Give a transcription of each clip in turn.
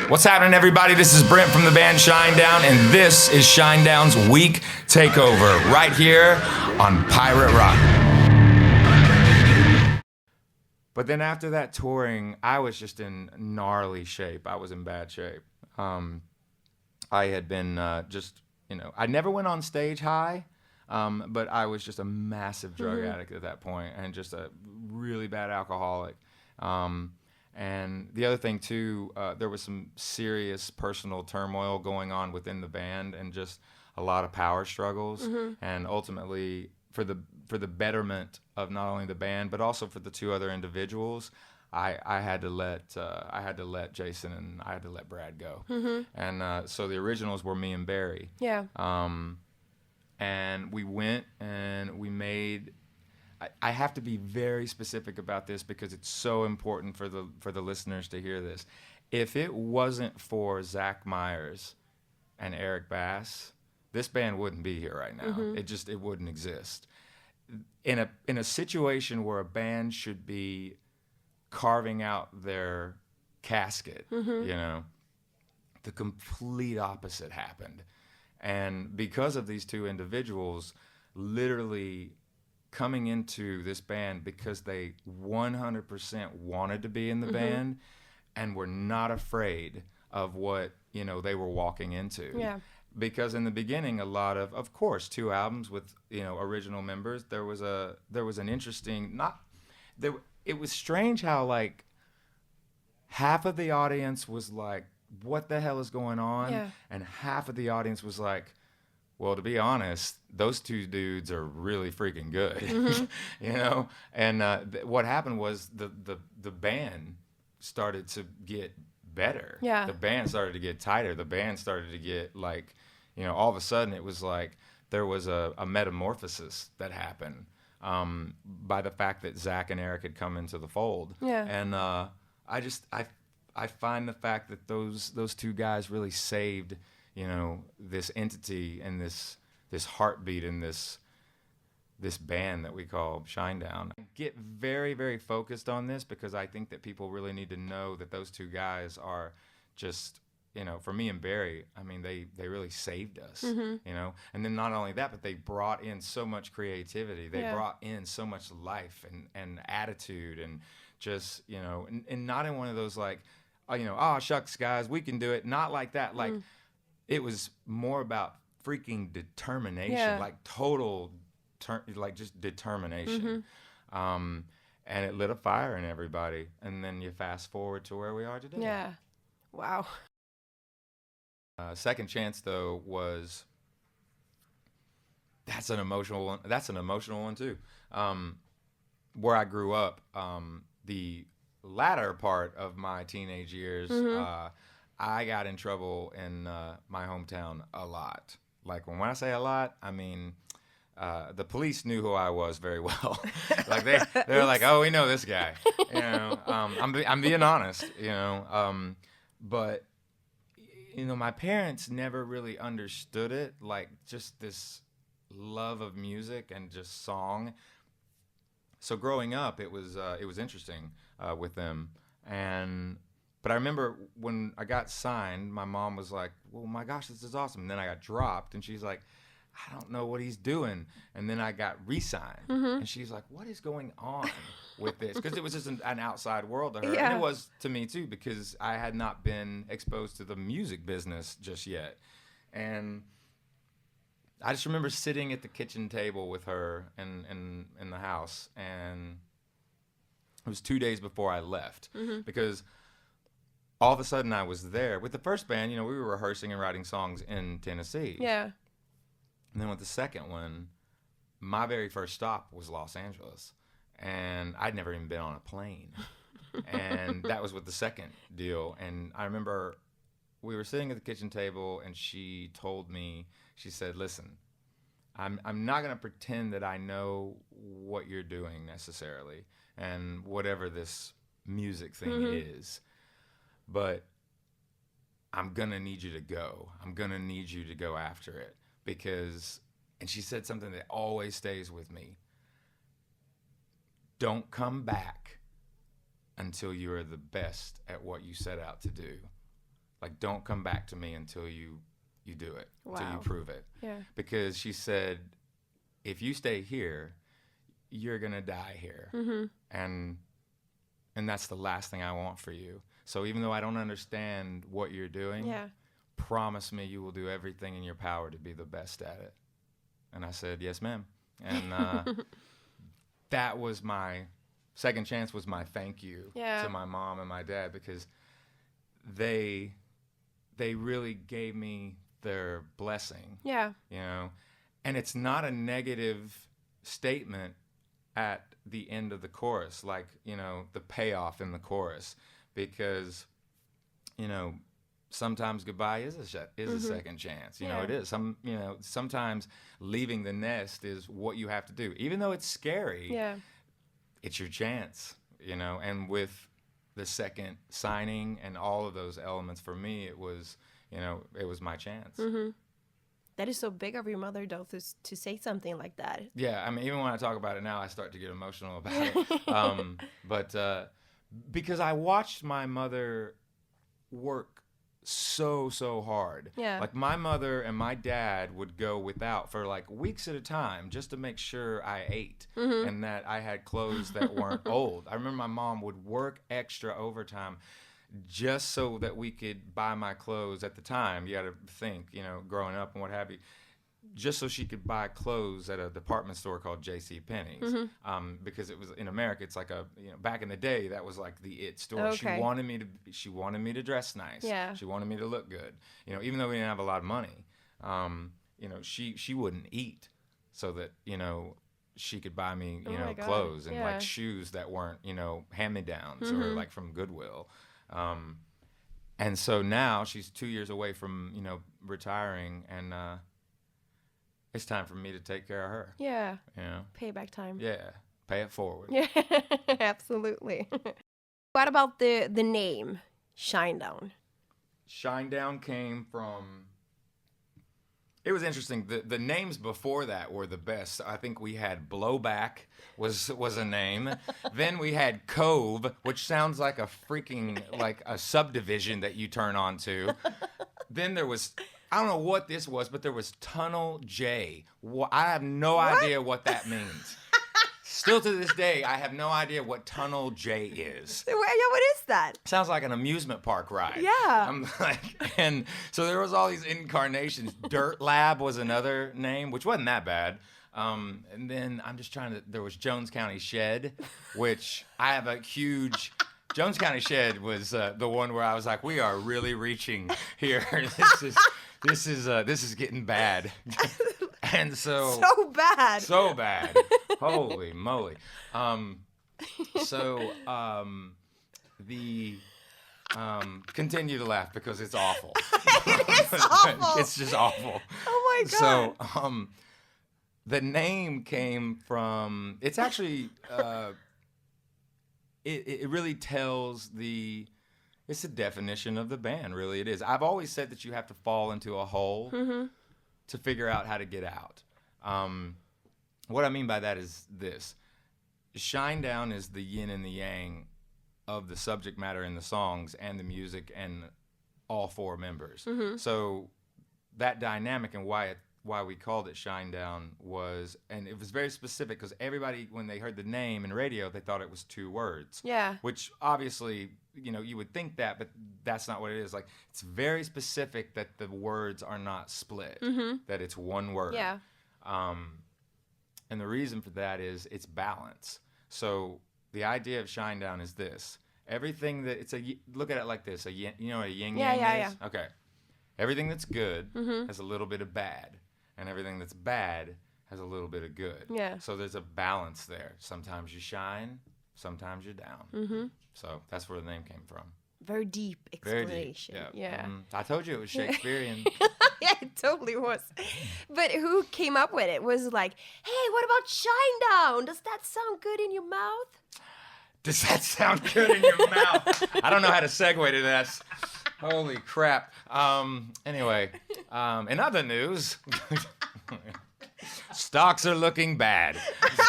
What's happening, everybody? This is Brent from the band Shinedown, and this is Shinedown's Week Takeover right here on Pirate Rock. But then after that touring, I was just in gnarly shape. I was in bad shape. I had been I never went on stage high, but I was just a massive drug addict at that point and just a really bad alcoholic. And the other thing too, there was some serious personal turmoil going on within the band and just a lot of power struggles. And ultimately, for the betterment of not only the band but also for the two other individuals, I had to let Jason and I had to let Brad go. And so the originals were me and Barry. Yeah. And we went and we made. I have to be very specific about this because it's so important for the listeners to hear this. If it wasn't for Zach Myers and Eric Bass, this band wouldn't be here right now. It wouldn't exist. In a situation where a band should be carving out their casket, the complete opposite happened. And because of these two individuals literally coming into this band because they 100% wanted to be in the band and were not afraid of what, they were walking into. Yeah. Because in the beginning, a lot of course, 2 albums with, original members, there was an interesting, it was strange how like half of the audience was like, what the hell is going on? Yeah. And half of the audience was like, well, to be honest, those 2 dudes are really freaking good, And what happened was the band started to get better. Yeah. The band started to get tighter. The band started to get like, all of a sudden it was like there was a metamorphosis that happened by the fact that Zach and Eric had come into the fold. Yeah. And I find the fact that those 2 guys really saved this entity and this heartbeat in this band that we call Shinedown. I get very, very focused on this because I think that people really need to know that those 2 guys are just, for me and Barry, I mean, they really saved us, And then not only that, but they brought in so much creativity. They brought in so much life and attitude and just, and not in one of those like, oh, shucks, guys, we can do it. Not like that. Like, it was more about freaking determination, like total, just determination. And it lit a fire in everybody. And then you fast forward to where we are today. Yeah. Wow. Second Chance, though, that's an emotional one. That's an emotional one, too. Where I grew up, the latter part of my teenage years, I got in trouble in my hometown a lot. Like when I say a lot, I mean the police knew who I was very well. Like they're like, oh, we know this guy. I'm being honest. But my parents never really understood it. Like just this love of music and just song. So growing up, it was interesting with them But I remember when I got signed, my mom was like, well, my gosh, this is awesome. And then I got dropped, and she's like, I don't know what he's doing. And then I got re-signed. And she's like, what is going on with this? Because it was just an outside world to her. Yeah. And it was to me, too, because I had not been exposed to the music business just yet. And I just remember sitting at the kitchen table with her in the house. And it was 2 days before I left. Because all of a sudden I was there with the first band. We were rehearsing and writing songs in Tennessee. Yeah. And then with the second one, my very first stop was Los Angeles, and I'd never even been on a plane. And that was with the second deal. And I remember we were sitting at the kitchen table, and she told me, she said, listen, I'm not going to pretend that I know what you're doing necessarily and whatever this music thing is. But I'm going to need you to go. I'm going to need you to go after it because, and she said something that always stays with me. Don't come back until you are the best at what you set out to do. Like, don't come back to me until you do it, until you Wow. prove it. Yeah. Because she said, if you stay here, you're gonna die here, and that's the last thing I want for you. So even though I don't understand what you're doing, Yeah. promise me you will do everything in your power to be the best at it. And I said, yes, ma'am. And that was my second chance, was my thank you to my mom and my dad, because they really gave me their blessing. Yeah. You know, and it's not a negative statement at the end of the chorus, like, you know, the payoff in the chorus, because, you know, sometimes goodbye is a second chance. You know, it is. Sometimes leaving the nest is what you have to do, even though it's scary. Yeah. It's your chance. You know, and with the second signing and all of those elements, for me, it was, you know, it was my chance. That is so big of your mother, though, to say something like that. Yeah, I mean, even when I talk about it now, I start to get emotional about it. But because I watched my mother work so hard. Yeah. Like, my mother and my dad would go without for like weeks at a time just to make sure I ate and that I had clothes that weren't old. I remember my mom would work extra overtime just so that we could buy my clothes at the time. You got to think, you know, growing up and what have you, just so she could buy clothes at a department store called J.C. Penney's. Because it was, in America, it's like back in the day, that was like the it store. Okay. She wanted me to dress nice. Yeah. She wanted me to look good. You know, even though we didn't have a lot of money, you know, she wouldn't eat so that, you know, she could buy me, you know, clothes and like shoes that weren't, you know, hand-me-downs or like from Goodwill. And so now she's 2 years away from, you know, retiring, and it's time for me to take care of her. Yeah. You know? Payback time. Yeah. Pay it forward. Yeah, absolutely. What about the name, Shinedown? Shinedown came from... It was interesting. The names before that were the best. I think we had Blowback was a name. Then we had Cove, which sounds like a freaking, like a subdivision that you turn onto. Then there was, I don't know what this was, but there was Tunnel J. I have no idea what that means. Still to this day, I have no idea what Tunnel J is. Yeah, what is that? Sounds like an amusement park ride. Yeah. I'm like, and so there was all these incarnations. Dirt Lab was another name, which wasn't that bad. And then I'm just there was Jones County Shed, which I have a huge... Jones County Shed was the one where I was like, we are really reaching here. This is getting bad. And so bad. So bad. Holy moly. Continue to laugh because it's awful. It is awful. It's just awful. Oh my God. So the name came from, it's actually it really tells it's the definition of the band, really it is. I've always said that you have to fall into a hole to figure out how to get out. What I mean by that is this. Shinedown is the yin and the yang of the subject matter in the songs and the music and all four members. So that dynamic and why we called it Shinedown was, and it was very specific because everybody, when they heard the name in radio, they thought it was two words. Yeah. Which obviously, you know, you would think that, but that's not what it is. Like, it's very specific that the words are not split, that it's one word. Yeah. And the reason for that is it's balance. So the idea of Shinedown is this. Everything that look at it like this. You know what a yin yang is? Yeah. Okay. Everything that's good has a little bit of bad. And everything that's bad has a little bit of good. Yeah. So there's a balance there. Sometimes you shine, sometimes you're down. So that's where the name came from. Very deep explanation. Very deep. Yeah. I told you it was Shakespearean. Yeah, it totally was. But who came up with it? Was like, hey, what about Shinedown? Does that sound good in your mouth? Does that sound good in your mouth? I don't know how to segue to that. Holy crap. Anyway, in other news, stocks are looking bad. No,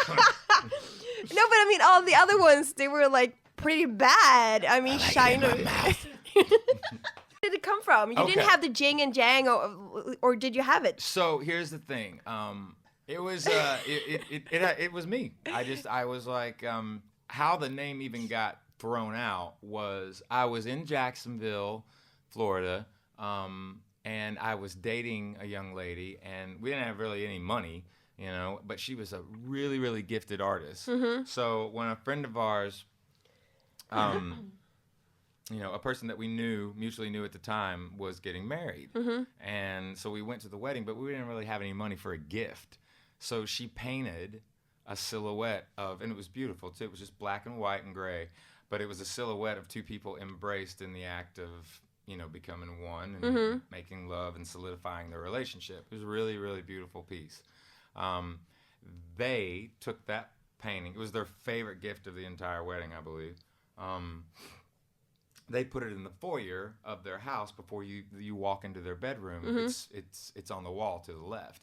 but I mean, all the other ones, they were like pretty bad. I mean, Shinedown. did it come from? You didn't Okay. have the jing and jang, or did you have it? So here's the thing. It was it was me. I was like, how the name even got thrown out was I was in Jacksonville, Florida, and I was dating a young lady, and we didn't have really any money, but she was a really, really gifted artist. So when a friend of ours, a person that we mutually knew at the time, was getting married. And so we went to the wedding, but we didn't really have any money for a gift. So she painted a silhouette and it was beautiful too. It was just black and white and gray, but it was a silhouette of two people embraced in the act of, becoming one and making love and solidifying their relationship. It was a really, really beautiful piece. They took that painting. It was their favorite gift of the entire wedding, I believe. They put it in the foyer of their house before you walk into their bedroom. It's on the wall to the left.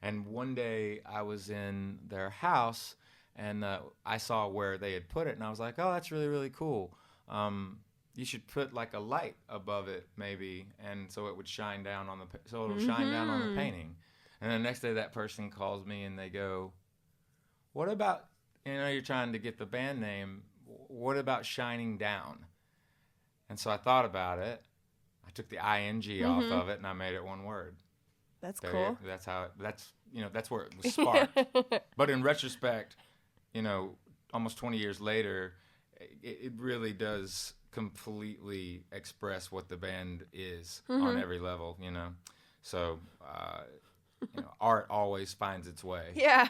And one day I was in their house and I saw where they had put it, and I was like, "Oh, that's really, really cool. You should put like a light above it, maybe, and so it would shine down on shine down on the painting." And the next day, that person calls me and they go, "What about you're trying to get the band name? What about Shining Down?" And so I thought about it. I took the ing off of it and I made it one word. That's cool. That's where it was sparked. But in retrospect, almost 20 years later, it really does completely express what the band is on every level, So, art always finds its way. Yeah,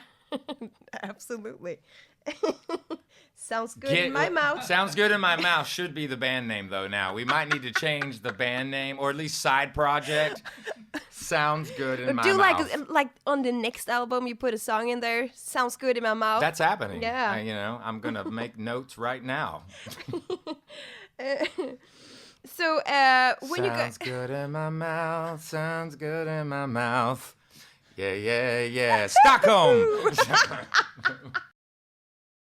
absolutely. Sounds good in my mouth. Sounds good in my mouth should be the band name, though, now. We might need to change the band name, or at least side project. Sounds good in my mouth. Do like on the next album, you put a song in there. Sounds good in my mouth. That's happening. Yeah. I'm going to make notes right now. So when sounds good in my mouth. Sounds good in my mouth. Yeah. Stockholm.